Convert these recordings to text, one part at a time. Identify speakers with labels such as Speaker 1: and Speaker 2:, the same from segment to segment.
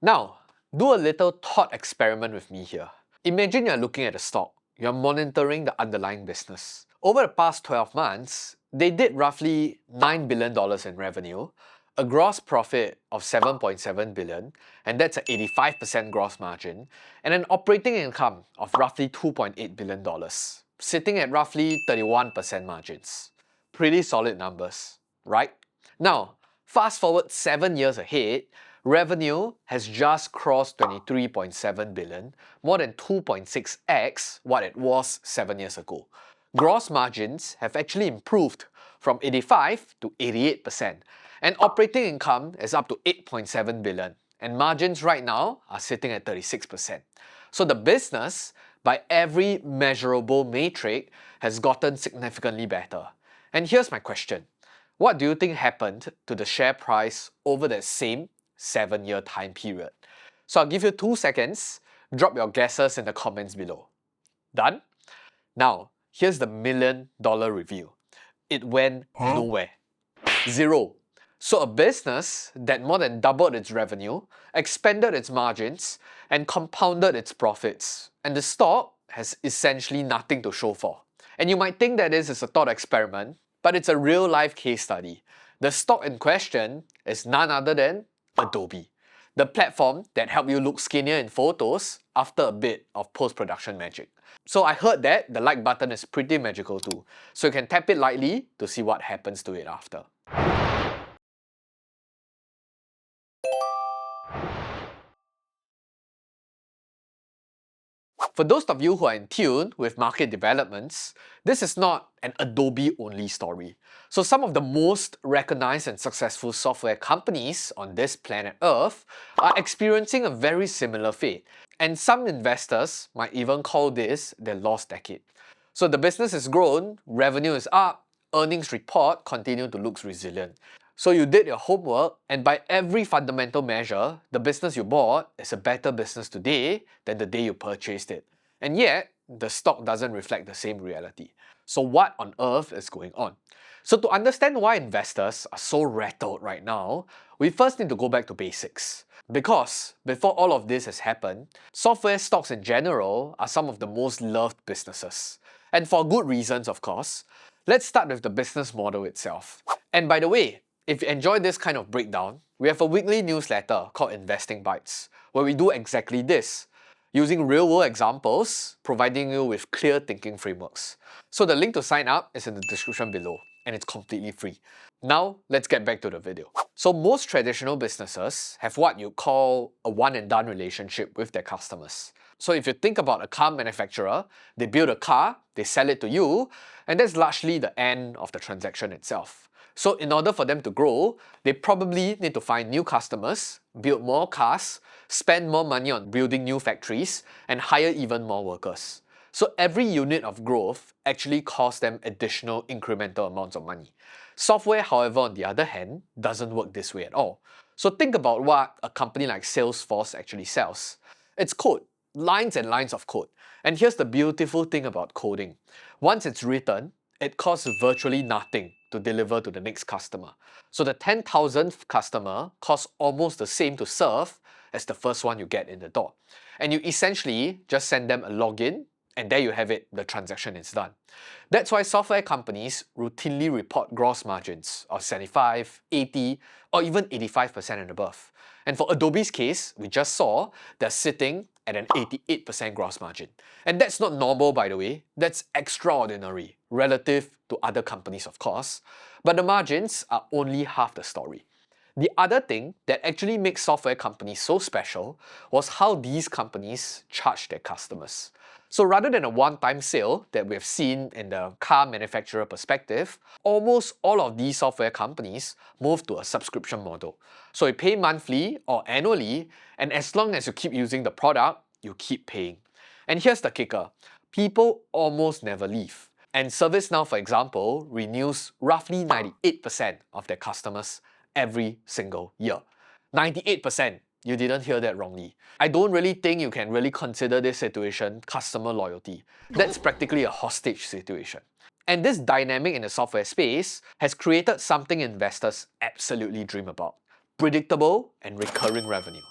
Speaker 1: Now, do a little thought experiment with me here. Imagine you're looking at a stock. You're monitoring the underlying business. Over the past 12 months, they did roughly $9 billion in revenue, a gross profit of 7.7 billion, and that's an 85% gross margin, and an operating income of roughly $2.8 billion, sitting at roughly 31% margins. Pretty solid numbers, right? Now, fast forward 7 years ahead, revenue has just crossed 23.7 billion, more than 2.6x what it was 7 years ago. Gross margins have actually improved from 85 to 88%, and operating income is up to 8.7 billion, and margins right now are sitting at 36%. So the business, by every measurable metric, has gotten significantly better. And here's my question. What do you think happened to the share price over that same 7-year time period? So I'll give you 2 seconds. Drop your guesses in the comments below. Done? Now, here's the $1 million review. It went nowhere. Zero. So a business that more than doubled its revenue, expanded its margins, and compounded its profits. And the stock has essentially nothing to show for. And you might think that this is a thought experiment, but it's a real-life case study. The stock in question is none other than Adobe, the platform that helped you look skinnier in photos after a bit of post-production magic. So I heard that the like button is pretty magical too, so you can tap it lightly to see what happens to it after. For those of you who are in tune with market developments, this is not an Adobe-only story. So some of the most recognized and successful software companies on this planet Earth are experiencing a very similar fate. And some investors might even call this their lost decade. So the business has grown, revenue is up, earnings report continue to look resilient. So you did your homework, and by every fundamental measure, the business you bought is a better business today than the day you purchased it. And yet, the stock doesn't reflect the same reality. So what on earth is going on? So to understand why investors are so rattled right now, we first need to go back to basics. Because before all of this has happened, software stocks in general are some of the most loved businesses. And for good reasons, of course. Let's start with the business model itself. And by the way, if you enjoy this kind of breakdown, we have a weekly newsletter called Investing Bites, where we do exactly this, using real-world examples, providing you with clear thinking frameworks. So the link to sign up is in the description below, and it's completely free. Now, let's get back to the video. So most traditional businesses have what you call a one-and-done relationship with their customers. So if you think about a car manufacturer, they build a car, they sell it to you, and that's largely the end of the transaction itself. So in order for them to grow, they probably need to find new customers, build more cars, spend more money on building new factories, and hire even more workers. So every unit of growth actually costs them additional incremental amounts of money. Software, however, on the other hand, doesn't work this way at all. So think about what a company like Salesforce actually sells. It's code, lines and lines of code. And here's the beautiful thing about coding. Once it's written, it costs virtually nothing to deliver to the next customer. So the 10,000th customer costs almost the same to serve as the first one you get in the door. And you essentially just send them a login, and there you have it, the transaction is done. That's why software companies routinely report gross margins of 75, 80, or even 85% and above. And for Adobe's case, we just saw they're sitting at an 88% gross margin. And that's not normal, by the way, that's extraordinary relative to other companies, of course. But the margins are only half the story. The other thing that actually makes software companies so special was how these companies charge their customers. So rather than a one-time sale that we have seen in the car manufacturer perspective, almost all of these software companies move to a subscription model. So you pay monthly or annually, and as long as you keep using the product, you keep paying. And here's the kicker, people almost never leave. And ServiceNow, for example, renews roughly 98% of their customers every single year. 98%. You didn't hear that wrongly. I don't really think you can really consider this situation customer loyalty. That's practically a hostage situation. And this dynamic in the software space has created something investors absolutely dream about. Predictable and recurring revenue.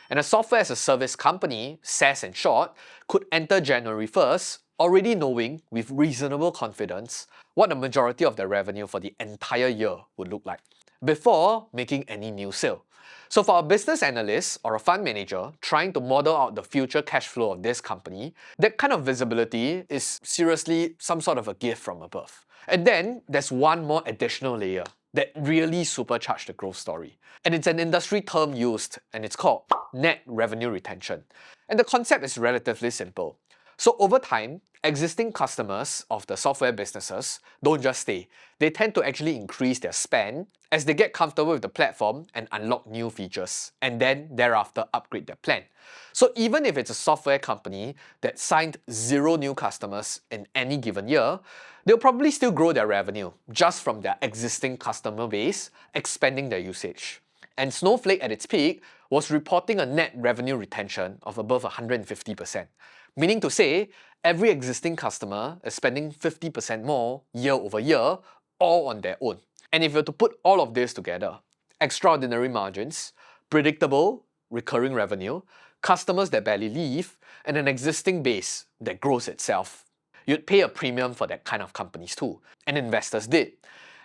Speaker 1: And a software as a service company, SaaS in short, could enter January 1st already knowing with reasonable confidence what the majority of their revenue for the entire year would look like before making any new sale. So for a business analyst or a fund manager trying to model out the future cash flow of this company, that kind of visibility is seriously some sort of a gift from above. And then there's one more additional layer that really supercharged the growth story. And it's an industry term used, and it's called net revenue retention. And the concept is relatively simple. So over time, existing customers of the software businesses don't just stay. They tend to actually increase their spend as they get comfortable with the platform and unlock new features, and then thereafter upgrade their plan. So even if it's a software company that signed 0 new customers in any given year, they'll probably still grow their revenue just from their existing customer base, expanding their usage. And Snowflake at its peak was reporting a net revenue retention of above 150%. Meaning to say, every existing customer is spending 50% more year over year, all on their own. And if you were to put all of this together, extraordinary margins, predictable recurring revenue, customers that barely leave, and an existing base that grows itself, you'd pay a premium for that kind of companies too. And investors did.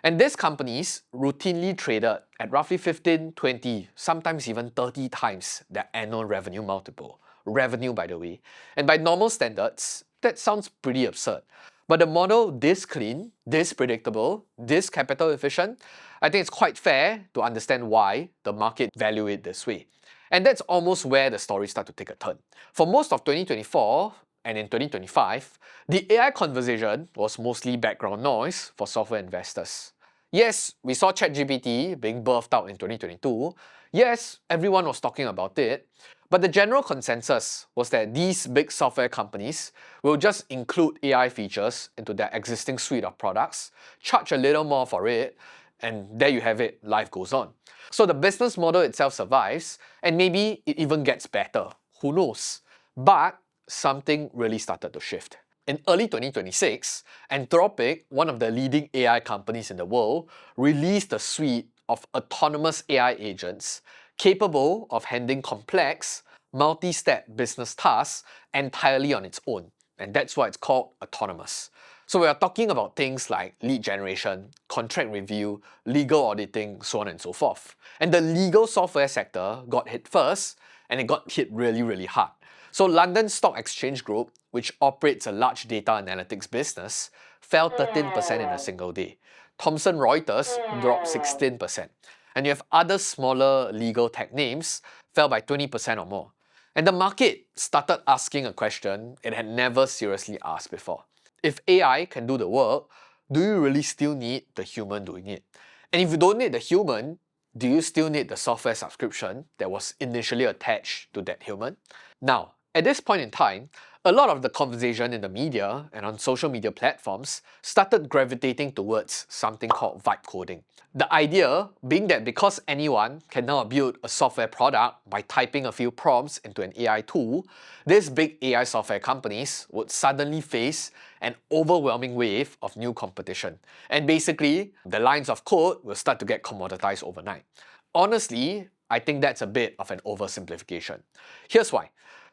Speaker 1: And these companies routinely traded at roughly 15, 20, sometimes even 30 times their annual revenue multiple. Revenue, by the way. And by normal standards, that sounds pretty absurd. But the model this clean, this predictable, this capital efficient, I think it's quite fair to understand why the market value it this way. And that's almost where the story starts to take a turn. For most of 2024 and in 2025, the AI conversation was mostly background noise for software investors. Yes, we saw ChatGPT being birthed out in 2022. Yes, everyone was talking about it. But the general consensus was that these big software companies will just include AI features into their existing suite of products, charge a little more for it, and there you have it, life goes on. So the business model itself survives, and maybe it even gets better, who knows? But something really started to shift. In early 2026, Anthropic, one of the leading AI companies in the world, released a suite of autonomous AI agents capable of handling complex, multi-step business tasks entirely on its own. And that's why it's called autonomous. So we are talking about things like lead generation, contract review, legal auditing, so on and so forth. And the legal software sector got hit first, and it got hit really, really hard. So London Stock Exchange Group, which operates a large data analytics business, fell 13% in a single day. Thomson Reuters dropped 16%. And you have other smaller legal tech names fell by 20% or more. And the market started asking a question it had never seriously asked before. If AI can do the work, do you really still need the human doing it? And if you don't need the human, do you still need the software subscription that was initially attached to that human? Now, at this point in time, a lot of the conversation in the media and on social media platforms started gravitating towards something called vibe coding. The idea being that because anyone can now build a software product by typing a few prompts into an AI tool, these big AI software companies would suddenly face an overwhelming wave of new competition. And basically, the lines of code will start to get commoditized overnight. Honestly, I think that's a bit of an oversimplification. Here's why.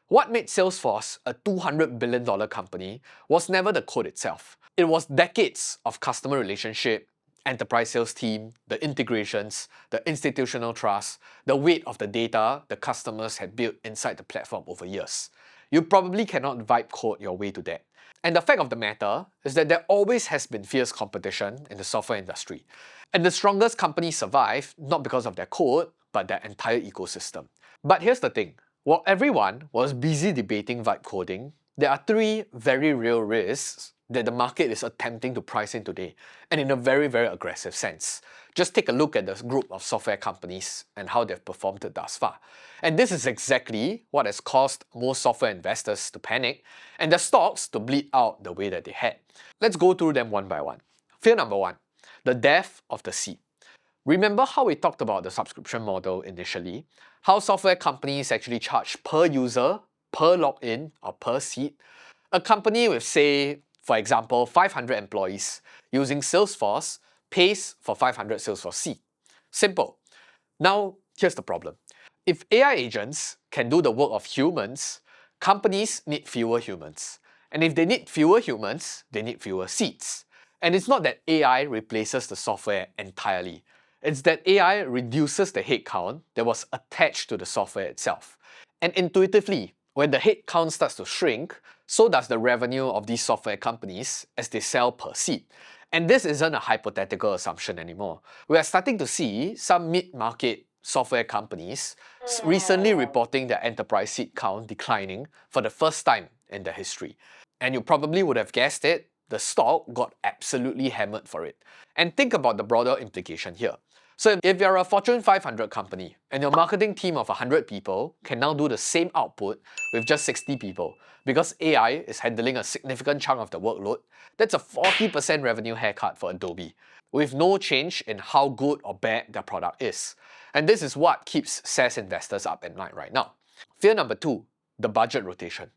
Speaker 1: What made Salesforce a $200 billion company was never the code itself. It was decades of customer relationship, enterprise sales team, the integrations, the institutional trust, the weight of the data the customers had built inside the platform over years. You probably cannot vibe code your way to that. And the fact of the matter is that there always has been fierce competition in the software industry. And the strongest companies survive not because of their code, but their entire ecosystem. But here's the thing. While everyone was busy debating vibe coding, there are 3 very real risks that the market is attempting to price in today, and in a very, very aggressive sense. Just take a look at the group of software companies and how they've performed thus far. And this is exactly what has caused most software investors to panic and their stocks to bleed out the way that they had. Let's go through them one by one. Fear number 1, the death of the seed. Remember how we talked about the subscription model initially? How software companies actually charge per user, per login, or per seat? A company with, say, for example, 500 employees using Salesforce pays for 500 Salesforce seats. Simple. Now, here's the problem. If AI agents can do the work of humans, companies need fewer humans. And if they need fewer humans, they need fewer seats. And it's not that AI replaces the software entirely. It's that AI reduces the headcount that was attached to the software itself. And intuitively, when the headcount starts to shrink, so does the revenue of these software companies as they sell per seat. And this isn't a hypothetical assumption anymore. We are starting to see some mid-market software companies recently reporting their enterprise seat count declining for the first time in their history. And you probably would have guessed it, the stock got absolutely hammered for it. And think about the broader implication here. So if you're a Fortune 500 company and your marketing team of 100 people can now do the same output with just 60 people because AI is handling a significant chunk of the workload, that's a 40% revenue haircut for Adobe, with no change in how good or bad their product is. And this is what keeps SaaS investors up at night right now. Fear number 2, the budget rotation.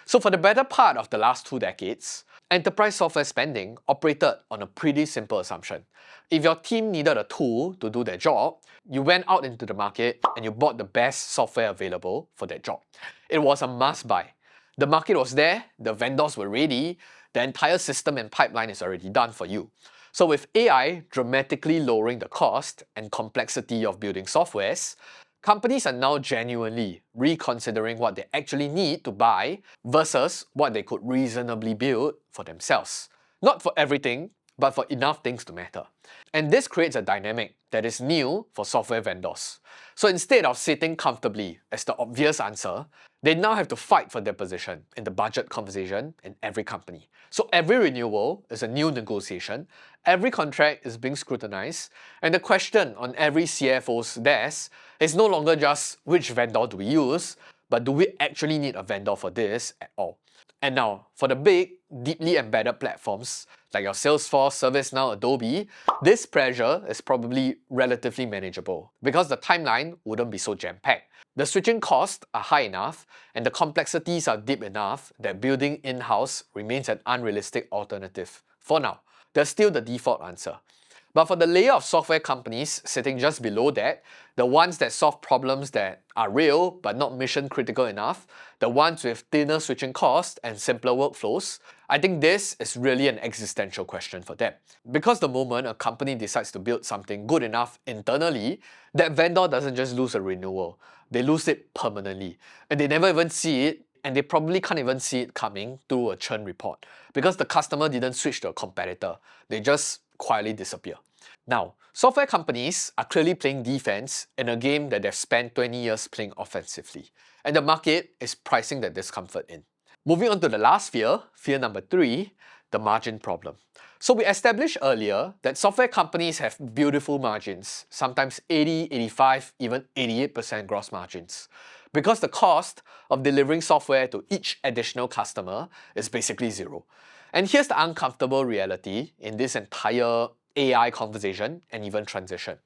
Speaker 1: So for the better part of the last 2 decades, enterprise software spending operated on a pretty simple assumption. If your team needed a tool to do their job, you went out into the market and you bought the best software available for that job. It was a must buy. The market was there, the vendors were ready, the entire system and pipeline is already done for you. So with AI dramatically lowering the cost and complexity of building softwares, companies are now genuinely reconsidering what they actually need to buy versus what they could reasonably build for themselves. Not for everything, but for enough things to matter. And this creates a dynamic that is new for software vendors. So instead of sitting comfortably as the obvious answer, they now have to fight for their position in the budget conversation in every company. So every renewal is a new negotiation, every contract is being scrutinized, and the question on every CFO's desk is no longer just which vendor do we use, but do we actually need a vendor for this at all? And now, for the big, deeply embedded platforms like your Salesforce, ServiceNow, Adobe, this pressure is probably relatively manageable because the timeline wouldn't be so jam-packed. The switching costs are high enough and the complexities are deep enough that building in-house remains an unrealistic alternative for now. That's still the default answer. But for the layer of software companies sitting just below that, the ones that solve problems that are real but not mission critical enough, the ones with thinner switching costs and simpler workflows, I think this is really an existential question for them. Because the moment a company decides to build something good enough internally, that vendor doesn't just lose a renewal, they lose it permanently. And they never even see it, and they probably can't even see it coming through a churn report because the customer didn't switch to a competitor, they just quietly disappear. Now, software companies are clearly playing defense in a game that they've spent 20 years playing offensively, and the market is pricing that discomfort in. Moving on to the last fear, fear number 3, the margin problem. So we established earlier that software companies have beautiful margins, sometimes 80, 85, even 88% gross margins, because the cost of delivering software to each additional customer is basically zero. And here's the uncomfortable reality in this entire AI conversation and even transition.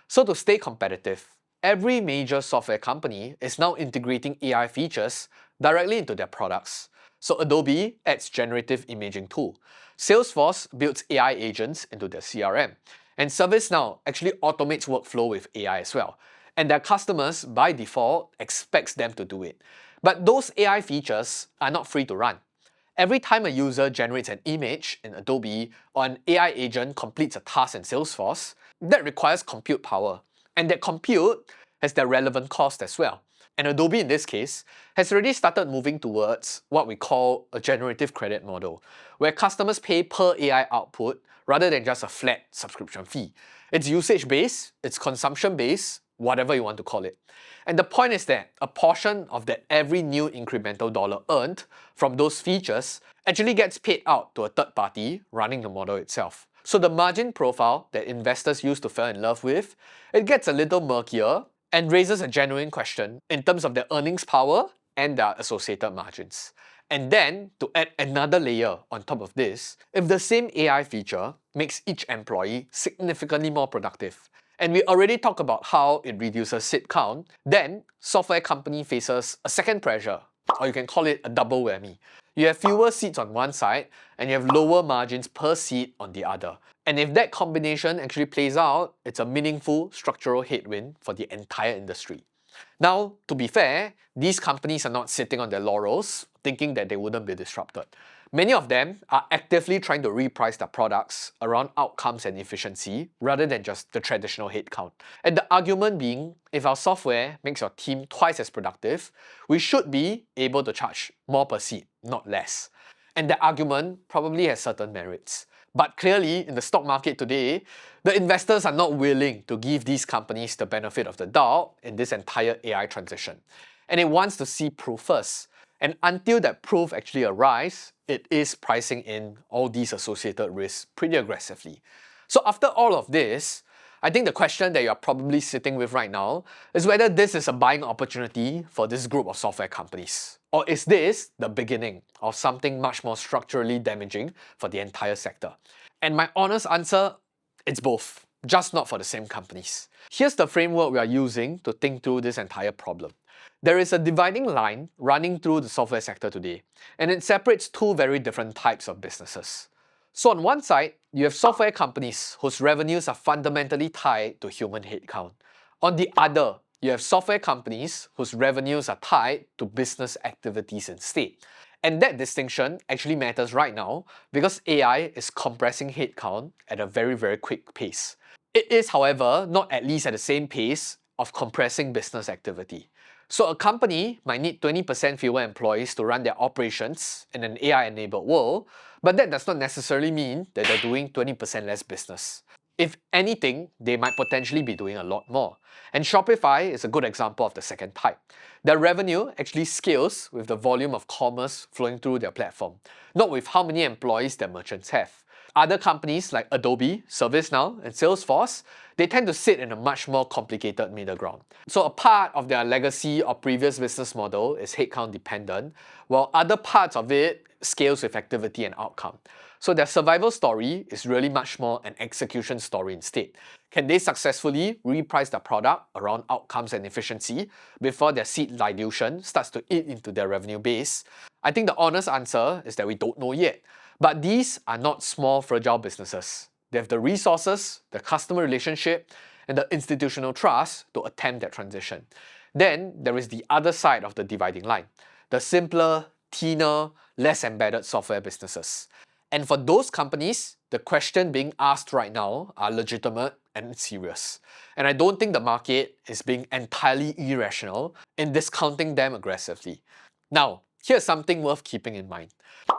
Speaker 1: So to stay competitive, every major software company is now integrating AI features directly into their products. So Adobe adds generative imaging tool. Salesforce builds AI agents into their CRM. And ServiceNow actually automates workflow with AI as well. And their customers, by default, expects them to do it. But those AI features are not free to run. Every time a user generates an image in Adobe or an AI agent completes a task in Salesforce, that requires compute power. And that compute has their relevant cost as well. And Adobe in this case has already started moving towards what we call a generative credit model, where customers pay per AI output rather than just a flat subscription fee. It's usage-based, it's consumption-based, whatever you want to call it. And the point is that a portion of that every new incremental dollar earned from those features actually gets paid out to a third party running the model itself. So the margin profile that investors used to fall in love with, it gets a little murkier and raises a genuine question in terms of their earnings power and their associated margins. And then, to add another layer on top of this, if the same AI feature makes each employee significantly more productive, and we already talked about how it reduces seat count, then software company faces a second pressure, or you can call it a double whammy. You have fewer seats on one side, and you have lower margins per seat on the other. And if that combination actually plays out, it's a meaningful structural headwind for the entire industry. Now, to be fair, these companies are not sitting on their laurels thinking that they wouldn't be disrupted. Many of them are actively trying to reprice their products around outcomes and efficiency rather than just the traditional headcount. And the argument being, if our software makes your team twice as productive, we should be able to charge more per seat, not less. And that argument probably has certain merits. But clearly, in the stock market today, the investors are not willing to give these companies the benefit of the doubt in this entire AI transition. And it wants to see proof first. And until that proof actually arrives, it is pricing in all these associated risks pretty aggressively. So after all of this, I think the question that you're probably sitting with right now is whether this is a buying opportunity for this group of software companies. Or is this the beginning of something much more structurally damaging for the entire sector? And my honest answer, it's both, just not for the same companies. Here's the framework we are using to think through this entire problem. There is a dividing line running through the software sector today, and it separates two very different types of businesses. So on one side, you have software companies whose revenues are fundamentally tied to human headcount. On the other, you have software companies whose revenues are tied to business activities instead. And that distinction actually matters right now because AI is compressing headcount at a very, very quick pace. It is, however, not at least at the same pace of compressing business activity. So a company might need 20% fewer employees to run their operations in an AI-enabled world, but that does not necessarily mean that they're doing 20% less business. If anything, they might potentially be doing a lot more. And Shopify is a good example of the second type. Their revenue actually scales with the volume of commerce flowing through their platform, not with how many employees their merchants have. Other companies like Adobe, ServiceNow, and Salesforce, they tend to sit in a much more complicated middle ground. So a part of their legacy or previous business model is headcount dependent, while other parts of it scales with activity and outcome. So their survival story is really much more an execution story instead. Can they successfully reprice their product around outcomes and efficiency before their seat dilution starts to eat into their revenue base? I think the honest answer is that we don't know yet. But these are not small, fragile businesses. They have the resources, the customer relationship, and the institutional trust to attempt that transition. Then there is the other side of the dividing line, the simpler, thinner, less embedded software businesses. And for those companies, the question being asked right now are legitimate and serious. And I don't think the market is being entirely irrational in discounting them aggressively. Now, here's something worth keeping in mind.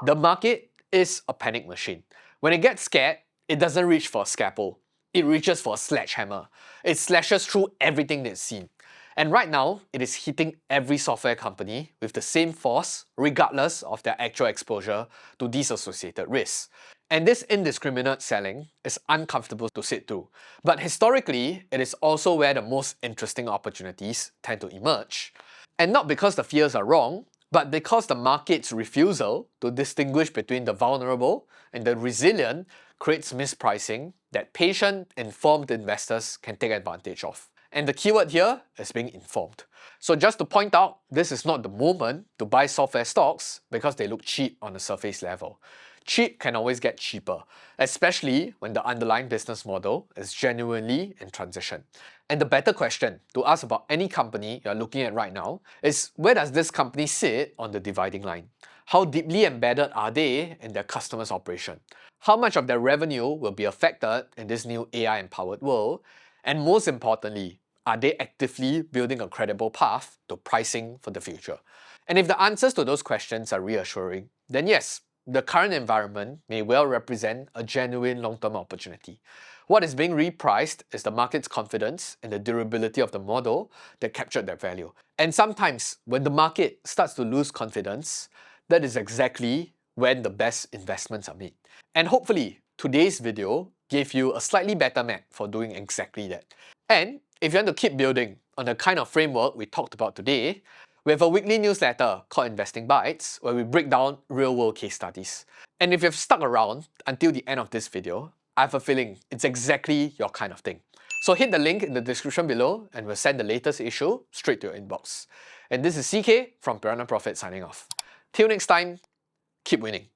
Speaker 1: The market is a panic machine. When it gets scared, it doesn't reach for a scalpel. It reaches for a sledgehammer. It slashes through everything it's seen. And right now, it is hitting every software company with the same force, regardless of their actual exposure to these associated risks. And this indiscriminate selling is uncomfortable to sit through. But historically, it is also where the most interesting opportunities tend to emerge. And not because the fears are wrong, but because the market's refusal to distinguish between the vulnerable and the resilient creates mispricing that patient, informed investors can take advantage of. And the keyword here is being informed. So just to point out, this is not the moment to buy software stocks because they look cheap on the surface level. Cheap can always get cheaper, especially when the underlying business model is genuinely in transition. And the better question to ask about any company you're looking at right now is, where does this company sit on the dividing line? How deeply embedded are they in their customers' operation? How much of their revenue will be affected in this new AI-empowered world? And most importantly, are they actively building a credible path to pricing for the future? And if the answers to those questions are reassuring, then yes, the current environment may well represent a genuine long-term opportunity. What is being repriced is the market's confidence in the durability of the model that captured that value. And sometimes, when the market starts to lose confidence, that is exactly when the best investments are made. And hopefully, today's video gave you a slightly better map for doing exactly that. And if you want to keep building on the kind of framework we talked about today, we have a weekly newsletter called Investing Bites where we break down real-world case studies. And if you've stuck around until the end of this video, I have a feeling it's exactly your kind of thing. So hit the link in the description below and we'll send the latest issue straight to your inbox. And this is CK from Piranha Profit signing off. Till next time, keep winning.